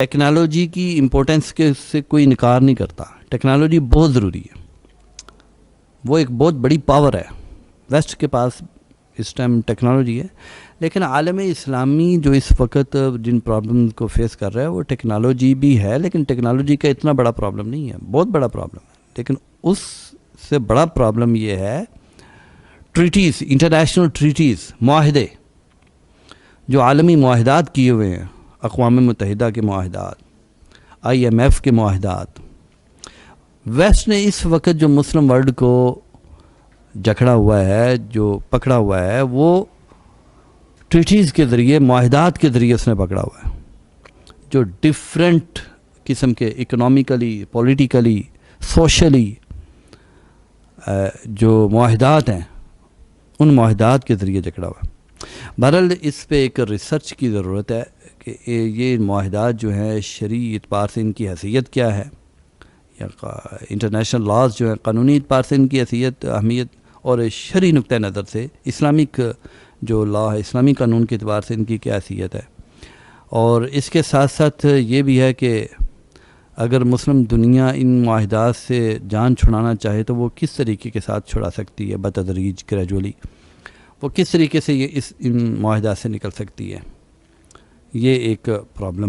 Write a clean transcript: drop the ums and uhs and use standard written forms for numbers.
Technology की importance के से कोई इनकार नहीं करता। टेक्नोलॉजी बहुत ज़रूरी है, वो एक बहुत बड़ी पावर है। वेस्ट के पास इस टाइम टेक्नोलॉजी है, लेकिन आलम इस्लामी जो इस वक्त जिन प्रॉब्लम को फेस कर रहा है वो टेक्नोलॉजी भी है, लेकिन टेक्नोलॉजी का इतना बड़ा प्रॉब्लम नहीं है, बहुत बड़ा प्रॉब्लम है। लेकिन उससे बड़ा प्रॉब्लम ये है ट्रीटीज़, इंटरनेशनल ट्रीटीज़, माहदे जो आलमी माहदात किए हुए हैं, अक़वाम मुत्तहिदा के माहदात, IMF के माहदात। वेस्ट ने इस वक्त जो मुस्लिम वर्ल्ड को जकड़ा हुआ है, जो पकड़ा हुआ है, वो ट्रीटीज़ के ज़रिए, माहदात के ज़रिए उसने पकड़ा हुआ है, जो डिफरेंट किस्म के इकोनॉमिकली, पॉलिटिकली, सोशली जो माहदात हैं, उन माहदात के ज़रिए जकड़ा हुआ है। बहरहाल इस पे एक रिसर्च की ज़रूरत है कि ये माहदात जो हैं शरई एतबार से इनकी हैसियत क्या है, या इंटरनेशनल लॉज जो हैं कानूनी एतबार से इनकी हैसियत, अहमियत, और शरई नुक्ता नज़र से इस्लामिक जो लॉ है, इस्लामी कानून के एतबार से इनकी क्या हैसियत है। और इसके साथ साथ ये भी है कि अगर मुस्लिम दुनिया इन माहदात से जान छुड़ाना चाहे तो वो किस तरीके के साथ छुड़ा सकती है, बतदरीज ग्रेजुअली वो किस तरीके से ये इन माहदात से निकल सकती है, ये एक प्रॉब्लम